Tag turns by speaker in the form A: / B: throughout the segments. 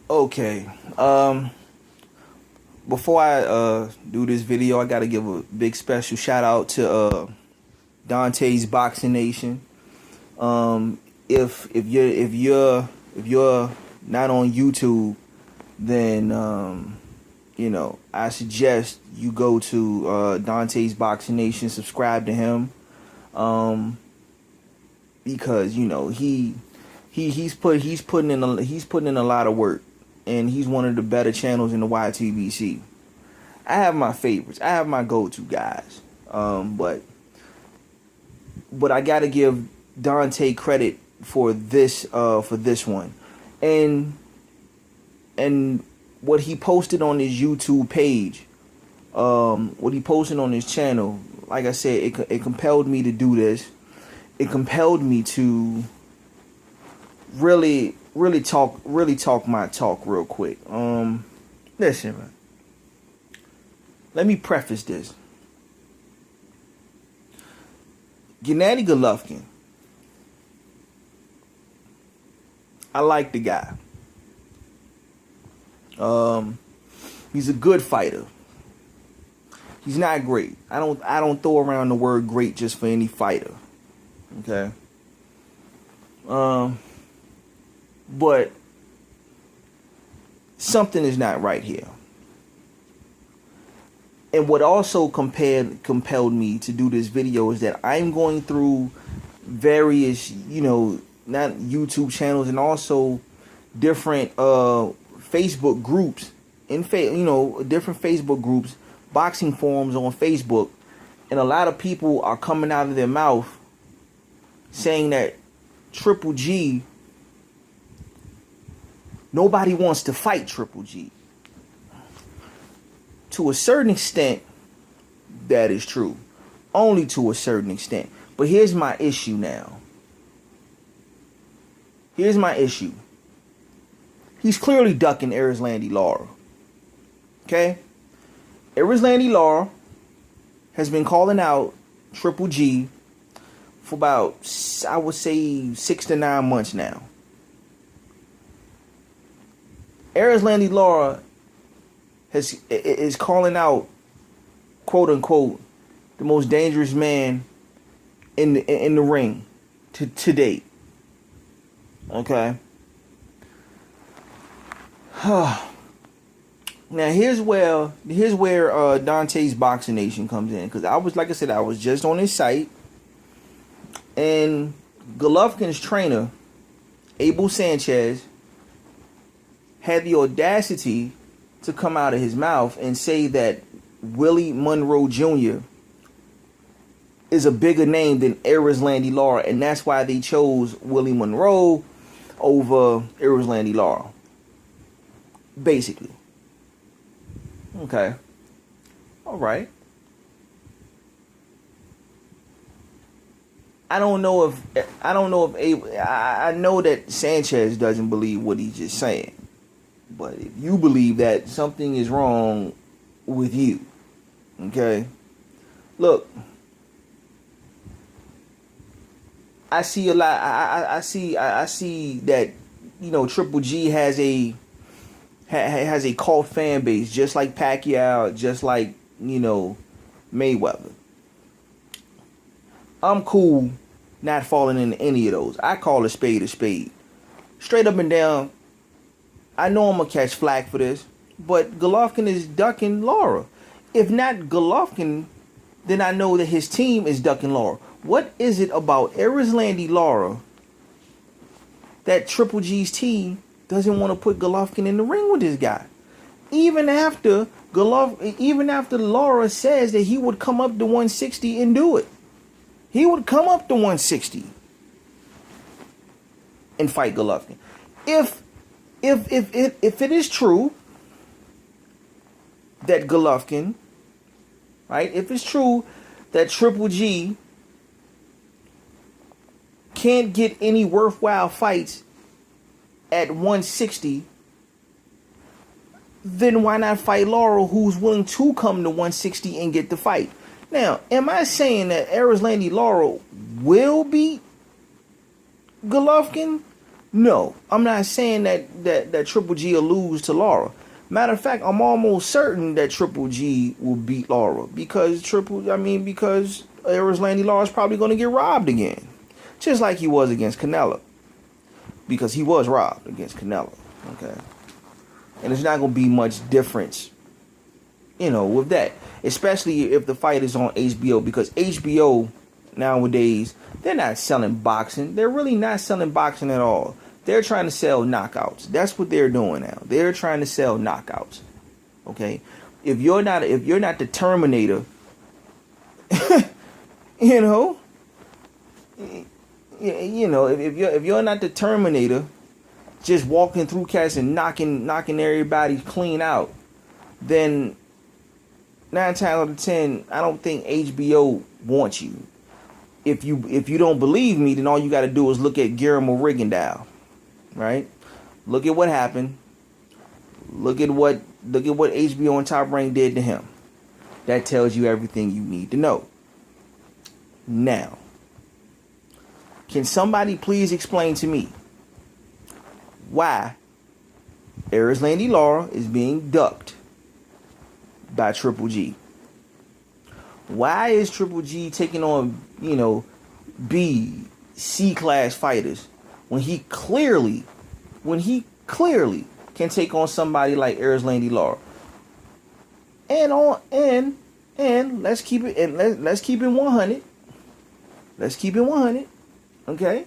A: Okay. Before I do this video, I gotta give a big special shout out to Dante's Boxing Nation. If you're not on YouTube, then I suggest you go to Dante's Boxing Nation, subscribe to him, because he's putting in a lot of work, and he's one of the better channels in the YTBC. I have my favorites. I have my go-to guys. But I gotta give Dante credit for this one. And what he posted on his YouTube page, what he posted on his channel, like I said, it compelled me to do this. It compelled me to really talk my talk real quick. Listen, man. Let me preface this. Gennady Golovkin. I like the guy. He's a good fighter. He's not great. I don't throw around the word great just for any fighter. Okay. But something is not right here. And what also compelled me to do this video is that I'm going through various, not YouTube channels, and also different Facebook groups, different Facebook groups, boxing forums on Facebook, and a lot of people are coming out of their mouth saying that Triple G, nobody wants to fight Triple G. To a certain extent, that is true. Only to a certain extent. But here's my issue now. Here's my issue. He's clearly ducking Erislandy Lara. Okay? Erislandy Lara has been calling out Triple G for about, I would say, 6 to 9 months now. Erislandy Lara is calling out, quote unquote, the most dangerous man in the ring to date. Okay. Now here's where Dante's Boxing Nation comes in, because I was just on his site, and Golovkin's trainer, Abel Sanchez, had the audacity to come out of his mouth and say that Willie Monroe Jr. is a bigger name than Erislandy Lara, and that's why they chose Willie Monroe over Erislandy Lara. Basically. Okay. All right. I know that Sanchez doesn't believe what he's just saying. But if you believe that, something is wrong with you. Okay? Look, I see a lot. I see that, Triple G has a cult fan base, just like Pacquiao, just like, Mayweather. I'm cool not falling into any of those. I call a spade a spade. Straight up and down. I know I'm going to catch flack for this, but Golovkin is ducking Lara. If not Golovkin, then I know that his team is ducking Lara. What is it about Erislandy Lara that Triple G's team doesn't want to put Golovkin in the ring with this guy? Even after Lara says that he would come up to 160 and do it. He would come up to 160 and fight Golovkin. If it is true that Golovkin, right? If it's true that Triple G can't get any worthwhile fights at 160, then why not fight Lara, who's willing to come to 160 and get the fight? Now, am I saying that Erislandy Lara will beat Golovkin? No, I'm not saying that Triple G will lose to Laura. Matter of fact, I'm almost certain that Triple G will beat Laura because Landy Law is probably going to get robbed again, just like he was against Canelo, because he was robbed against Canelo. Okay, and there's not going to be much difference, with that, especially if the fight is on HBO, because HBO nowadays, they're not selling boxing. They're really not selling boxing at all. They're trying to sell knockouts. That's what they're doing now. They're trying to sell knockouts. Okay? If you're not the Terminator, if you're not the Terminator, just walking through cats and knocking everybody clean out, then 9 times out of 10, I don't think HBO wants you. If you don't believe me, then all you got to do is look at Guillermo Rigondeaux, right? Look at what happened. Look at what HBO and Top Rank did to him. That tells you everything you need to know. Now, can somebody please explain to me why Landy Lara is being ducked by Triple G? Why is Triple G taking on, B, C class fighters when he clearly can take on somebody like Landy Lara? And let's keep it 100. Let's keep it 100. Okay?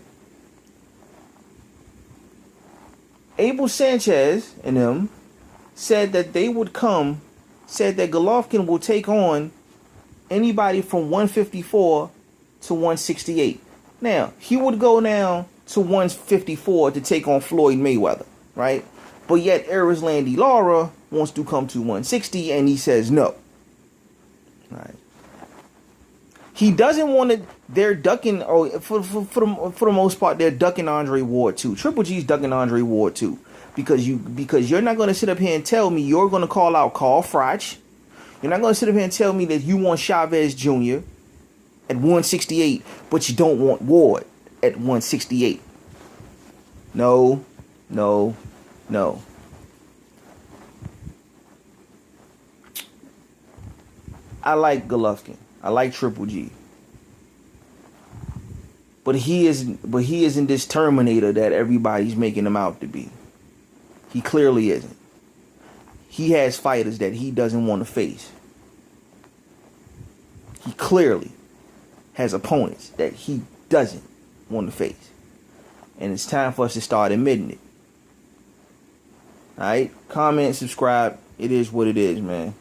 A: Abel Sanchez and them said that Golovkin will take on anybody from 154 to 168. Now, he would go down to 154 to take on Floyd Mayweather, right? But yet, Landy Lara wants to come to 160, and he says no. Right? He doesn't want to. They're ducking. For the most part, they're ducking Andre Ward too. Triple G's ducking Andre Ward too, because you're not going to sit up here and tell me you're going to call out Carl Froch. You're not going to sit up here and tell me that you want Chavez Jr. at 168, but you don't want Ward at 168. No. I like Golovkin. I like Triple G. But he isn't this Terminator that everybody's making him out to be. He clearly isn't. He has fighters that he doesn't want to face. He clearly has opponents that he doesn't want to face. And it's time for us to start admitting it. Alright? Comment, subscribe. It is what it is, man.